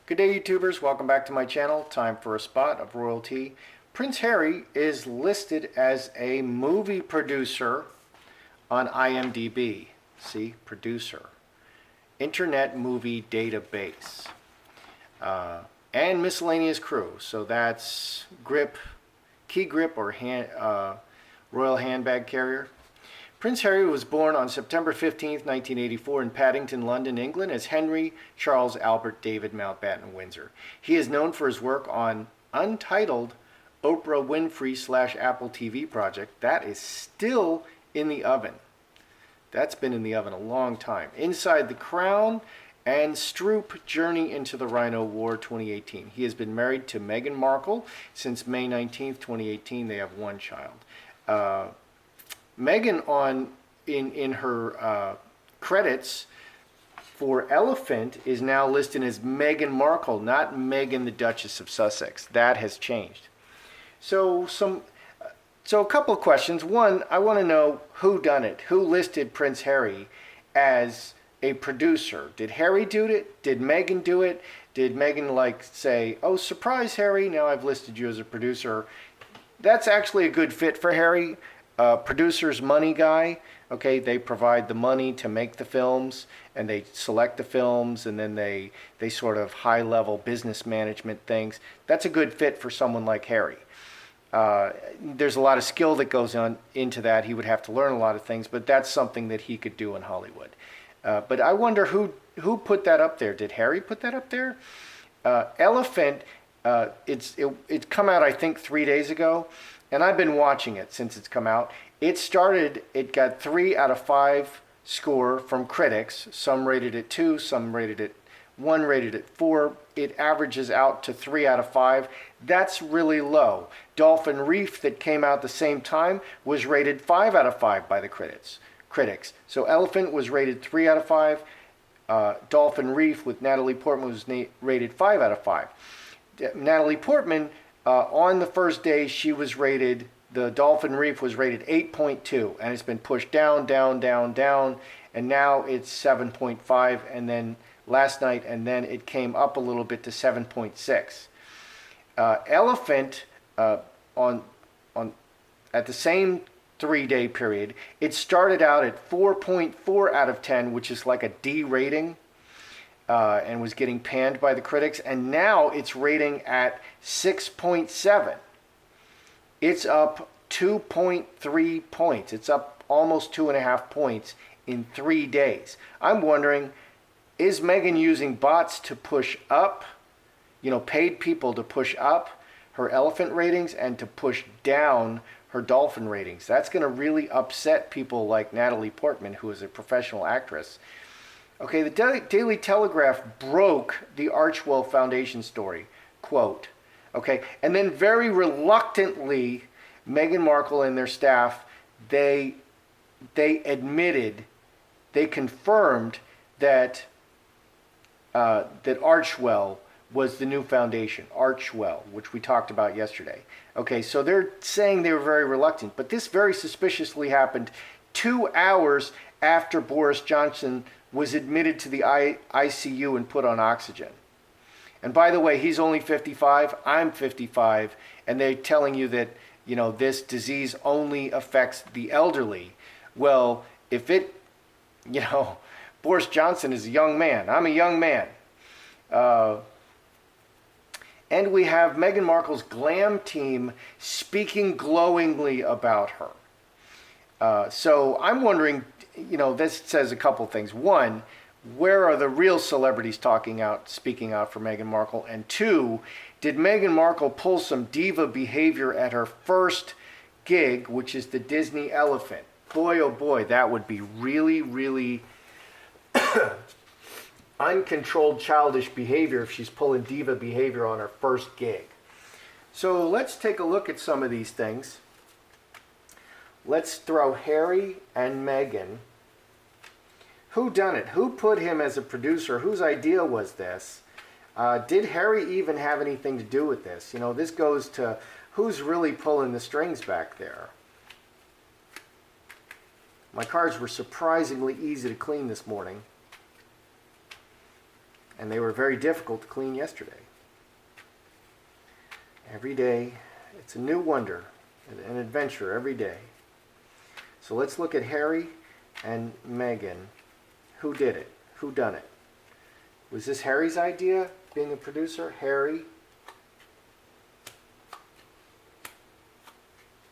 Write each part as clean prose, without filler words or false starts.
Good day, YouTubers. Welcome back to my channel. Time for a spot of royalty. Prince Harry is listed as a movie producer on IMDB. See, producer. Internet Movie Database. And miscellaneous crew. So that's grip, key grip or royal handbag carrier. Prince Harry was born on September 15, 1984 in Paddington, London, England as Henry Charles Albert David Mountbatten Windsor. He is known for his work on Untitled Oprah Winfrey / Apple TV project. That is still in the oven. That's been in the oven a long time. Inside the Crown and Stroop Journey into the Rhino War 2018. He has been married to Meghan Markle since May 19, 2018. They have one child. Meghan in her credits for Elephant is now listed as Meghan Markle, not Meghan the Duchess of Sussex. That has changed. So a couple of questions. One, I want to know who done it. Who listed Prince Harry as a producer? Did Harry do it? Did Meghan do it? Did Meghan say, "Oh, surprise, Harry, now I've listed you as a producer"? That's actually a good fit for Harry. Producer's money guy. Okay, they provide the money to make the films, and they select the films, and then they sort of high-level business management things. That's a good fit for someone like Harry. There's a lot of skill that goes on into that. He would have to learn a lot of things, but that's something that he could do in Hollywood. But I wonder who put that up there. Did Harry put that up there? Elephant, it's come out I think 3 days ago. And I've been watching it since it's come out. It got 3 out of 5 score from critics. Some rated it 2, some rated it 1, rated it 4. It averages out to 3 out of 5. That's really low. Dolphin Reef, that came out the same time, was rated 5 out of 5 by the critics. So Elephant was rated 3 out of 5. Dolphin Reef with Natalie Portman was rated 5 out of 5. Natalie Portman, on the first day, the Dolphin Reef was rated 8.2, and it's been pushed down, and now it's 7.5, and then last night, and then it came up a little bit to 7.6. Elephant, at the same 3-day period, it started out at 4.4 out of 10, which is like a D rating. And was getting panned by the critics, and now it's rating at 6.7. It's up 2.3 points. It's up almost 2.5 points in 3 days. I'm wondering, is Meghan using bots to push up, paid people to push up her Elephant ratings and to push down her Dolphin ratings? That's going to really upset people like Natalie Portman, who is a professional actress. Okay, the Daily Telegraph broke the Archwell Foundation story, quote. Okay, and then very reluctantly, Meghan Markle and their staff, they confirmed that Archwell was the new foundation, Archwell, which we talked about yesterday. Okay, so they're saying they were very reluctant, but this very suspiciously happened 2 hours after Boris Johnson was admitted to the ICU and put on oxygen. And by the way, he's only 55, I'm 55, and they're telling you that, this disease only affects the elderly. Well, if Boris Johnson is a young man, I'm a young man. And we have Meghan Markle's Glam team speaking glowingly about her. So I'm wondering, this says a couple things. One, where are the real celebrities speaking out for Meghan Markle? And two, did Meghan Markle pull some diva behavior at her first gig, which is the Disney Elephant? Boy, oh boy, that would be really, really uncontrolled childish behavior if she's pulling diva behavior on her first gig. So let's take a look at some of these things. Let's throw Harry and Meghan. Who done it? Who put him as a producer? Whose idea was this? Did Harry even have anything to do with this? This goes to who's really pulling the strings back there. My cards were surprisingly easy to clean this morning. And they were very difficult to clean yesterday. Every day, it's a new wonder, an adventure every day. So let's look at Harry and Meghan. Who did it? Who done it? Was this Harry's idea, being a producer? Harry,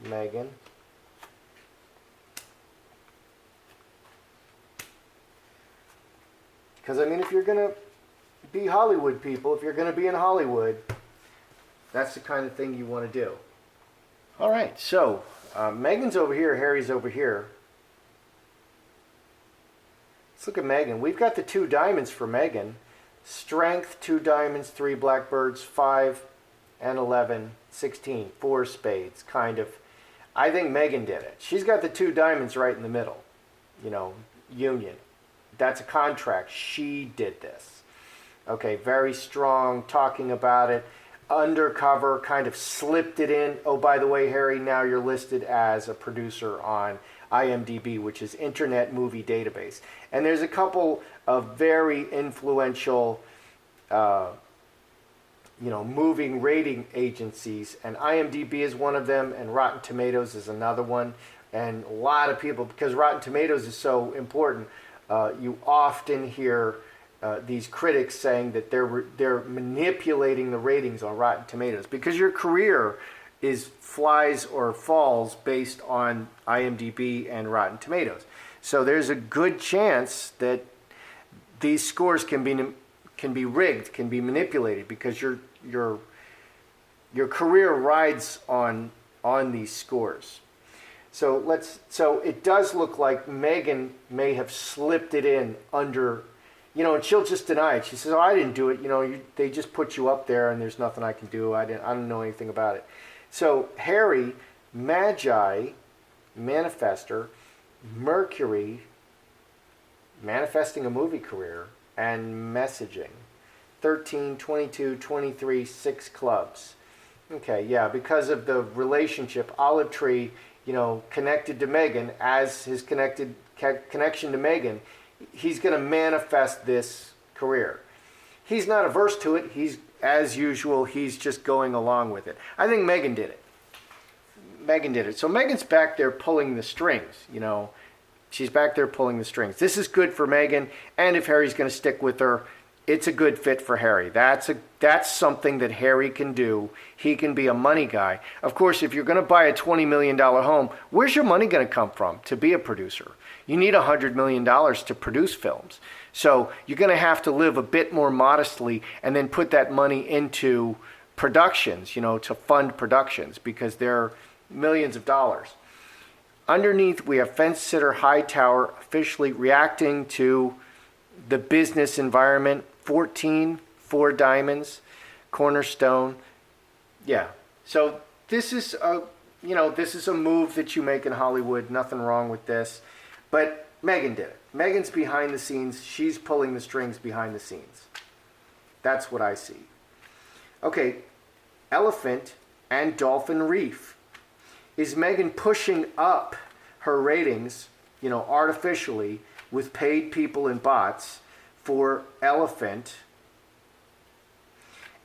Meghan. Because, I mean, if you're going to be Hollywood people, if you're going to be in Hollywood, that's the kind of thing you want to do. All right, so Meghan's over here, Harry's over here. Let's look at Meghan. We've got the 2 diamonds for Meghan. Strength, 2 diamonds, 3 blackbirds, 5 and 11, 16, 4 spades, kind of. I think Meghan did it. She's got the 2 diamonds right in the middle, you know, union. That's a contract. She did this. Okay, very strong, talking about it. Undercover, kind of slipped it in. Oh, by the way, Harry, now you're listed as a producer on IMDB, which is Internet Movie Database. And there's a couple of very influential, moving rating agencies, and IMDB is one of them, and Rotten Tomatoes is another one. And a lot of people, because Rotten Tomatoes is so important, you often hear these critics saying that they're manipulating the ratings on Rotten Tomatoes because your career flies or falls based on IMDb and Rotten Tomatoes. So there's a good chance that these scores can be rigged, can be manipulated because your career rides on these scores. So it does look like Meghan may have slipped it in under. And she'll just deny it. She says, "Oh, I didn't do it. They just put you up there, and there's nothing I can do. I don't know anything about it." So Harry, Magi, manifester, Mercury, manifesting a movie career, and messaging. 13, 22, 23, 6 clubs. Okay, yeah, because of the relationship, Olive Tree, connected to Meghan, as his connection to Meghan, he's going to manifest this career. He's not averse to it. As usual, he's just going along with it. I think Meghan did it. So Meghan's back there pulling the strings, She's back there pulling the strings. This is good for Meghan, and if Harry's going to stick with her, it's a good fit for Harry. That's something that Harry can do. He can be a money guy. Of course, if you're going to buy a $20 million home, where's your money going to come from to be a producer? You need $100 million to produce films. So you're going to have to live a bit more modestly and then put that money into productions, to fund productions, because they're millions of dollars. Underneath, we have Fence Sitter Hightower officially reacting to the business environment. 14, 4 diamonds, cornerstone. Yeah. So this is a move that you make in Hollywood. Nothing wrong with this. But Meghan did it. Meghan's behind the scenes. She's pulling the strings behind the scenes. That's what I see. Okay, Elephant and Dolphin Reef. Is Meghan pushing up her ratings, artificially with paid people and bots for Elephant?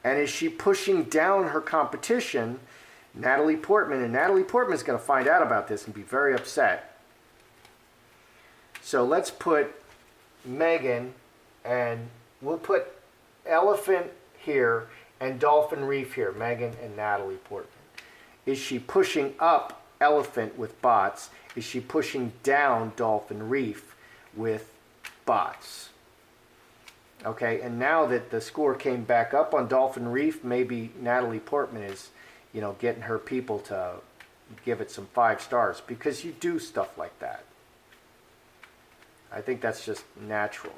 And is she pushing down her competition, Natalie Portman? And Natalie Portman's going to find out about this and be very upset. So let's put Meghan, and we'll put Elephant here and Dolphin Reef here, Meghan and Natalie Portman. Is she pushing up Elephant with bots? Is she pushing down Dolphin Reef with bots? Okay, and now that the score came back up on Dolphin Reef, maybe Natalie Portman is, getting her people to give it some 5 stars, because you do stuff like that. I think that's just natural.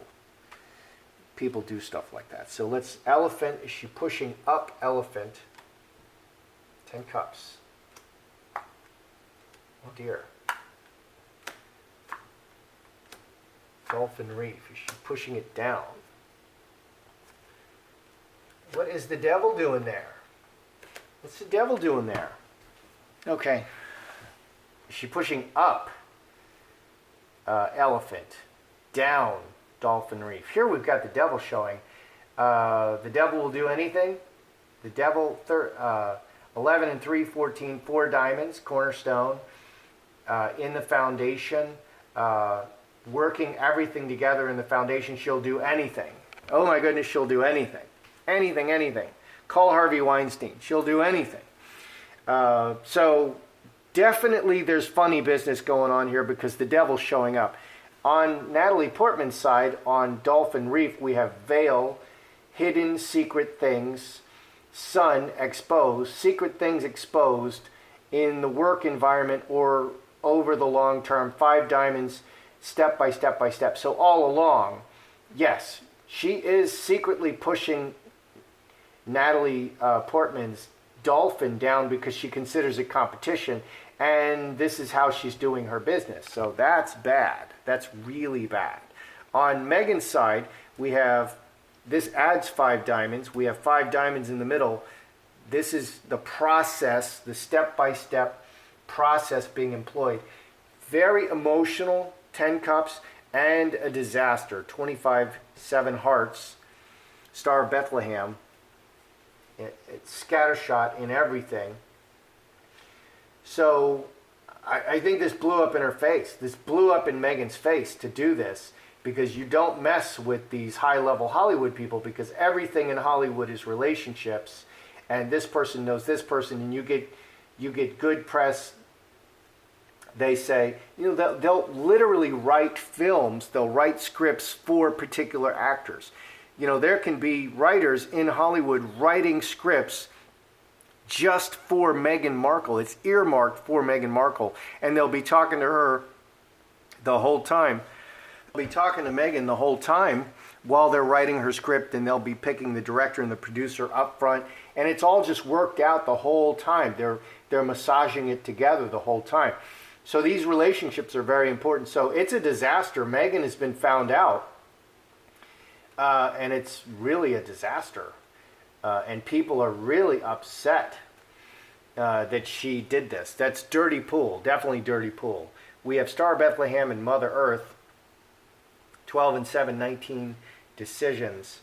People do stuff like that. So let's, Elephant, is she pushing up Elephant? 10 cups. Oh dear. Dolphin Reef, is she pushing it down? What is the devil doing there? What's the devil doing there? Okay. Is she pushing up Elephant, down Dolphin Reef? Here we've got the devil showing. The devil will do anything. The devil, 11 and 3, 14, 4 diamonds, cornerstone, in the foundation, working everything together in the foundation. She'll do anything. Oh my goodness, she'll do anything. Anything, anything. Call Harvey Weinstein. She'll do anything. So definitely there's funny business going on here because the devil's showing up. On Natalie Portman's side, on Dolphin Reef, we have veil, hidden secret things, sun exposed, secret things exposed in the work environment or over the long term, 5 diamonds, step by step by step. So all along, yes, she is secretly pushing Natalie Portman's Dolphin down because she considers it competition, and this is how she's doing her business. So that's bad. That's really bad. On Meghan's side, we have, this adds 5 diamonds. We have 5 diamonds in the middle. This is the process, the step-by-step process being employed. Very emotional, 10 cups, and a disaster, 25, 7 hearts, Star of Bethlehem. It's scattershot in everything. So I think this blew up in her face. This blew up in Meghan's face to do this, because you don't mess with these high-level Hollywood people, because everything in Hollywood is relationships, and this person knows this person, and you get good press. They say, you know, they'll literally write films, they'll write scripts for particular actors. You know, there can be writers in Hollywood writing scripts just for Meghan Markle. It's earmarked for Meghan Markle, and they'll be talking to her the whole time. They'll be talking to Meghan the whole time while they're writing her script, and they'll be picking the director and the producer up front, and it's all just worked out the whole time. They're massaging it together the whole time. So these relationships are very important. So it's a disaster. Meghan has been found out, and it's really a disaster. And people are really upset that she did this. That's dirty pool, definitely dirty pool. We have Star Bethlehem and Mother Earth, 12 and 7, 19 decisions.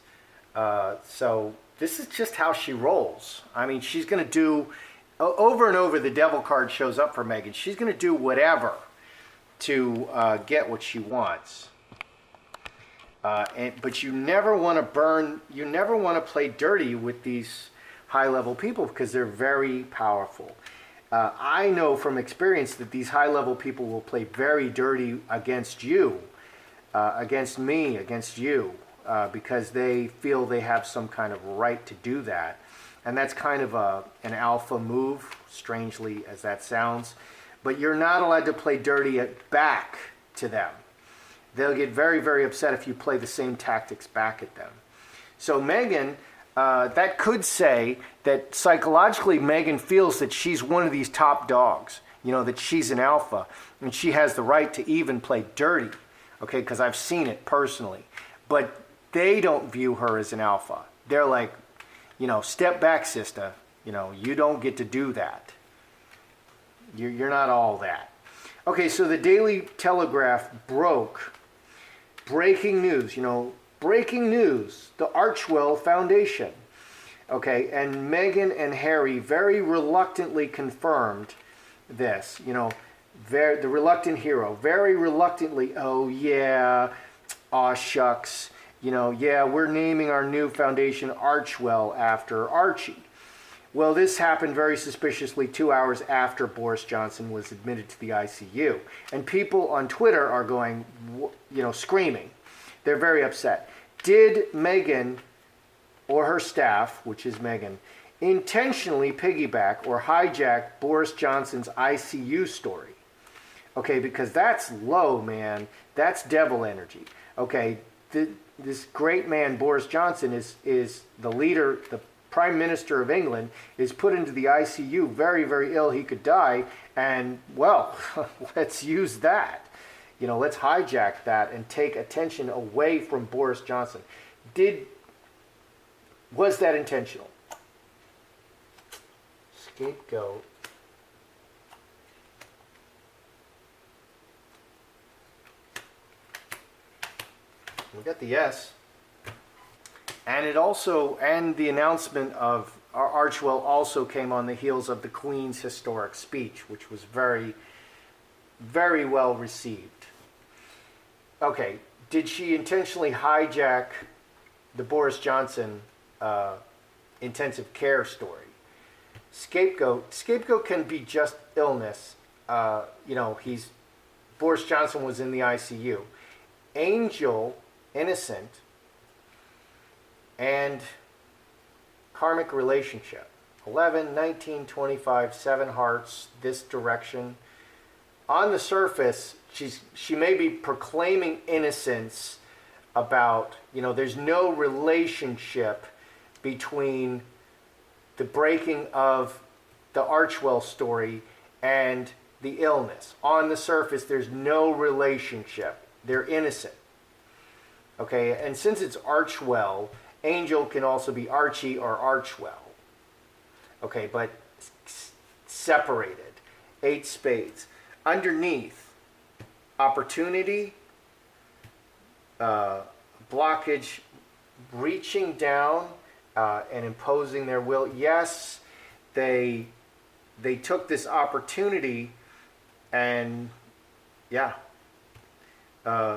So this is just how she rolls. I mean, she's going to do, over and over the devil card shows up for Meghan. She's going to do whatever to get what she wants. But you never want to play dirty with these high-level people, because they're very powerful. I know from experience that these high-level people will play very dirty against you, against me, against you, because they feel they have some kind of right to do that. And that's kind of an alpha move, strangely as that sounds. But you're not allowed to play dirty back to them. They'll get very, very upset if you play the same tactics back at them. So Meghan, that could say that psychologically Meghan feels that she's one of these top dogs, you know, that she's an alpha, and she has the right to even play dirty, okay, because I've seen it personally. But they don't view her as an alpha. They're like, you know, step back, sister. You know, you don't get to do that. You're not all that. Okay, so the Daily Telegraph broke. Breaking news, you know, breaking news, the Archwell Foundation. Okay, and Meghan and Harry very reluctantly confirmed this, you know, the reluctant hero, very reluctantly, oh yeah, aw shucks, you know, yeah, we're naming our new foundation Archwell after Archie. Well, this happened very suspiciously 2 hours after Boris Johnson was admitted to the ICU. And people on Twitter are going, you know, screaming. They're very upset. Did Meghan or her staff, which is Meghan, intentionally piggyback or hijack Boris Johnson's ICU story? Okay, because that's low, man. That's devil energy. Okay, this great man, Boris Johnson, is the leader, the Prime Minister of England, is put into the ICU, very, very ill. He could die. And, well, let's use that. You know, let's hijack that and take attention away from Boris Johnson. Was that intentional? Scapegoat. We got the yes. And the announcement of Archwell also came on the heels of the Queen's historic speech, which was very, very well received. Okay, did she intentionally hijack the Boris Johnson intensive care story? Scapegoat can be just illness. Boris Johnson was in the ICU. Angel, innocent, and karmic relationship. 11, 19, 25, 7 hearts, this direction. On the surface, she may be proclaiming innocence about, there's no relationship between the breaking of the Archwell story and the illness. On the surface, there's no relationship. They're innocent. Okay, and since it's Archwell, Angel can also be Archie or Archwell. Okay, but separated. 8 spades. Underneath, opportunity, blockage, reaching down and imposing their will. Yes, they took this opportunity and,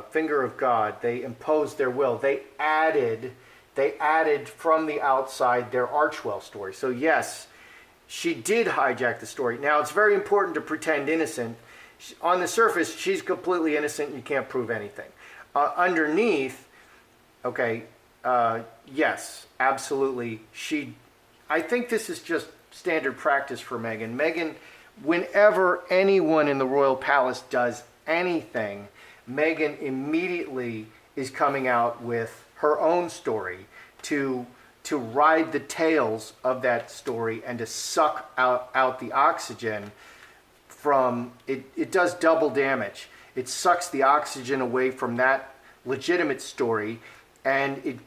finger of God, they imposed their will. They added from the outside their Archwell story. So yes, she did hijack the story. Now, it's very important to pretend innocent. On the surface, she's completely innocent and you can't prove anything. Underneath, yes, absolutely. I think this is just standard practice for Meghan. Meghan, whenever anyone in the royal palace does anything, Meghan immediately is coming out with her own story to ride the tails of that story and to suck out the oxygen from it. It does double damage. It sucks the oxygen away from that legitimate story, and it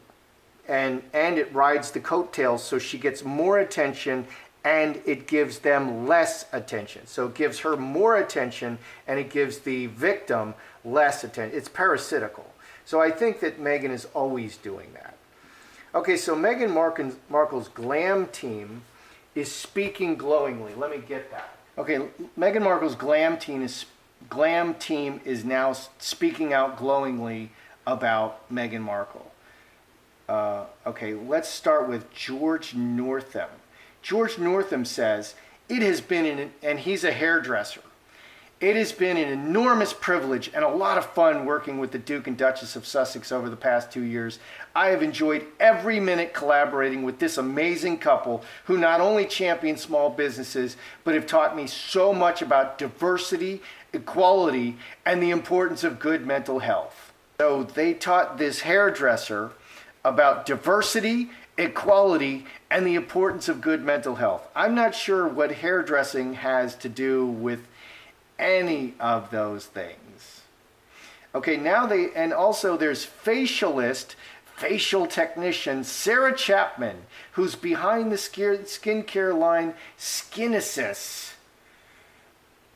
rides the coattails, so she gets more attention and it gives them less attention. So it gives her more attention and it gives the victim less attention. It's parasitical. So I think that Meghan is always doing that. Okay, so Meghan Markle's Glam team is speaking glowingly. Let me get that. Okay, Meghan Markle's Glam team is now speaking out glowingly about Meghan Markle. Okay, let's start with George Northam. George Northam says, it has been, and he's a hairdresser, it has been an enormous privilege and a lot of fun working with the Duke and Duchess of Sussex over the past 2 years. I have enjoyed every minute collaborating with this amazing couple who not only champion small businesses, but have taught me so much about diversity, equality, and the importance of good mental health. So they taught this hairdresser about diversity, equality, and the importance of good mental health. I'm not sure what hairdressing has to do with any of those things. Okay, now and also there's facial technician Sarah Chapman, who's behind the skincare line Skinasis.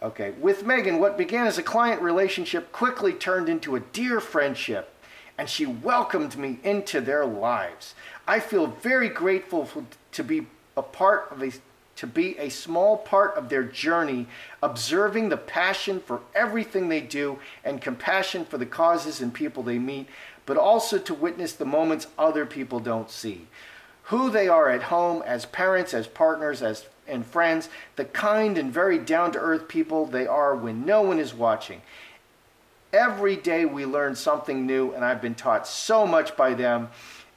Okay, with Meghan, what began as a client relationship quickly turned into a dear friendship, and she welcomed me into their lives. I feel very grateful to be a small part of their journey, observing the passion for everything they do and compassion for the causes and people they meet, but also to witness the moments other people don't see. Who they are at home, as parents, as partners, and friends, the kind and very down-to-earth people they are when no one is watching. Every day we learn something new, and I've been taught so much by them,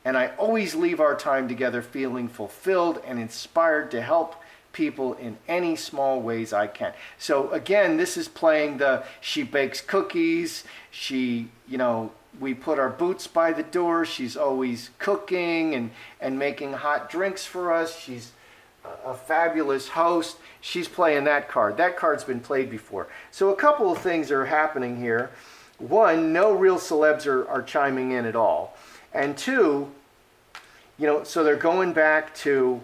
and I always leave our time together feeling fulfilled and inspired to help people in any small ways I can. So again, this is playing she bakes cookies, we put our boots by the door, she's always cooking and making hot drinks for us, she's a fabulous host. She's playing that card. That card's been played before. So a couple of things are happening here. One, no real celebs are chiming in at all. And two, so they're going back to,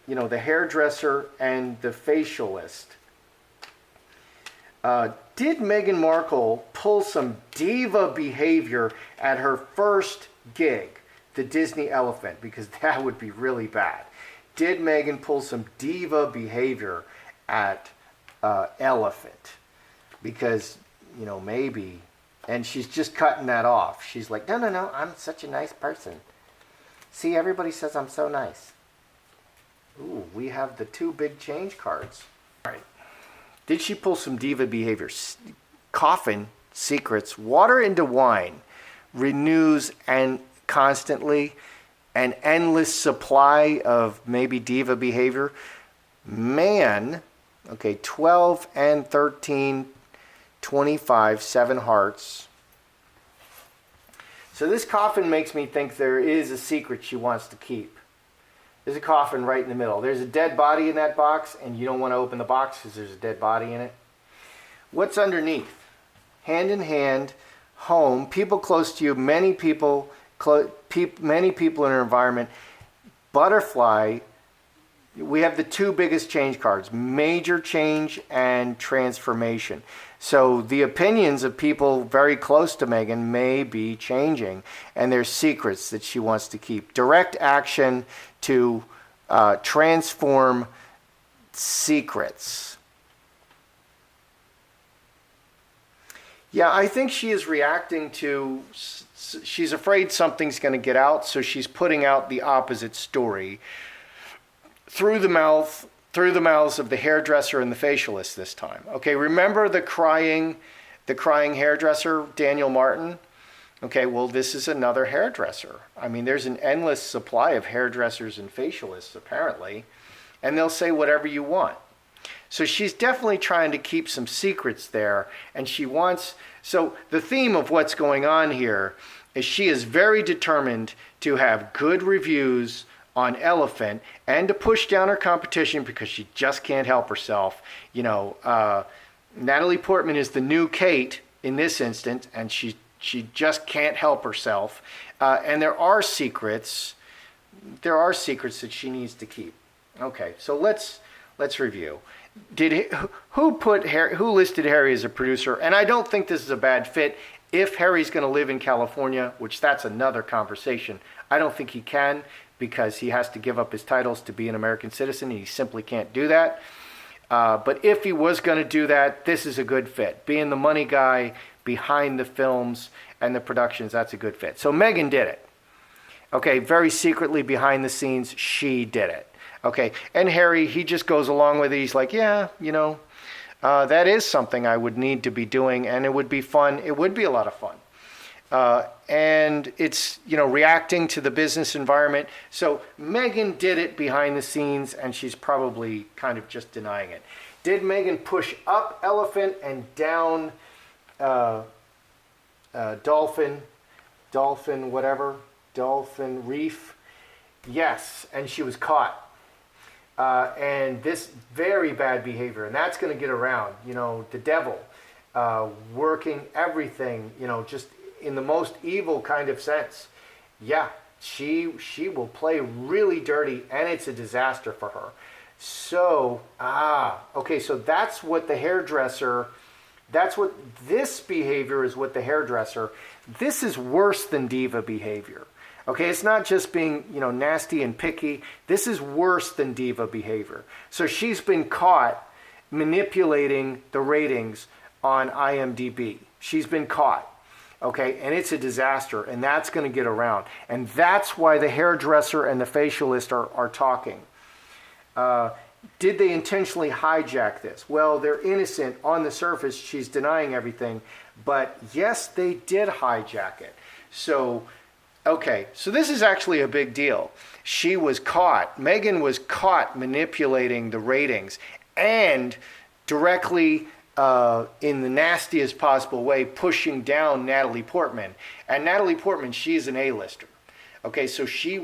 the hairdresser and the facialist. Did Meghan Markle pull some diva behavior at her first gig? the Disney elephant, because that would be really bad. Did Meghan pull some diva behavior at Elephant? Because, you know, maybe. And she's just cutting that off. She's like, no, no, no, I'm such a nice person. See, everybody says I'm so nice. Ooh, we have the 2 big change cards. All right. Did she pull some diva behavior? Coffin, secrets, water into wine, renews and constantly, an endless supply of maybe diva behavior. Man, okay, 12 and 13, 25, 7 hearts. So this coffin makes me think there is a secret she wants to keep. There's a coffin right in the middle. There's a dead body in that box, and you don't want to open the box because there's a dead body in it. What's underneath? Hand in hand, home, people close to you, many people in your environment. Butterfly. We have the 2 biggest change cards, major change and transformation. So the opinions of people very close to Meghan may be changing, and there's secrets that she wants to keep. Direct action to transform secrets. Yeah, I think she is reacting to, she's afraid something's going to get out, so she's putting out the opposite story through the mouths of the hairdresser and the facialist this time. Okay, remember the crying hairdresser, Daniel Martin? Okay, well, this is another hairdresser. I mean, there's an endless supply of hairdressers and facialists, apparently, and they'll say whatever you want. So she's definitely trying to keep some secrets there, and she wants, so the theme of what's going on here is she is very determined to have good reviews on Elephant and to push down her competition because she just can't help herself. You know, Natalie Portman is the new Kate in this instance, and she just can't help herself. And there are secrets that she needs to keep. Okay, so let's review. Who listed Harry as a producer? And I don't think this is a bad fit. If Harry's going to live in California, which that's another conversation, I don't think he can, because he has to give up his titles to be an American citizen, and he simply can't do that. But if he was going to do that, this is a good fit. Being the money guy behind the films and the productions, that's a good fit. So Meghan did it. Okay, very secretly behind the scenes, she did it. Okay, and Harry, he just goes along with it. He's like, yeah, you know, that is something I would need to be doing, and it would be fun. It would be a lot of fun. And it's, you know, reacting to the business environment. So Meghan did it behind the scenes, and she's probably kind of just denying it. Did Meghan push up Elephant and down Dolphin Reef? Yes, and she was caught. And this very bad behavior, and that's going to get around, you know, the devil working everything, you know, just in the most evil kind of sense. Yeah, she will play really dirty, and it's a disaster for her. So, okay, so that's what the hairdresser, that's what this behavior is, what the hairdresser, this is worse than diva behavior. Okay, it's not just being, you know, nasty and picky. This is worse than diva behavior. So she's been caught manipulating the ratings on IMDB. She's been caught. Okay, and it's a disaster, and that's going to get around. And that's why the hairdresser and the facialist are talking. Did they intentionally hijack this? Well, they're innocent on the surface. She's denying everything. But yes, they did hijack it. So, okay, so this is actually a big deal. She was caught. Meghan was caught manipulating the ratings and directly in the nastiest possible way, pushing down Natalie Portman. And Natalie Portman, she's an A-lister. Okay, so she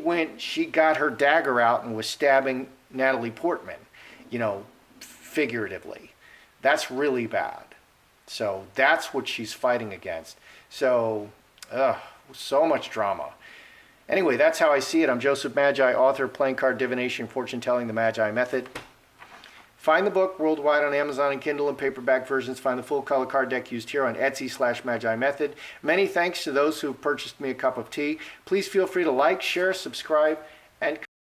got her dagger out and was stabbing Natalie Portman, you know, figuratively. That's really bad. So that's what she's fighting against. So, so much drama. Anyway, that's how I see it. I'm Joseph Magi, author of Playing Card Divination, Fortune Telling, the Magi Method. Find the book worldwide on Amazon and Kindle and paperback versions. Find the full color card deck used here on Etsy/Magi Method. Many thanks to those who have purchased me a cup of tea. Please feel free to like, share, subscribe, and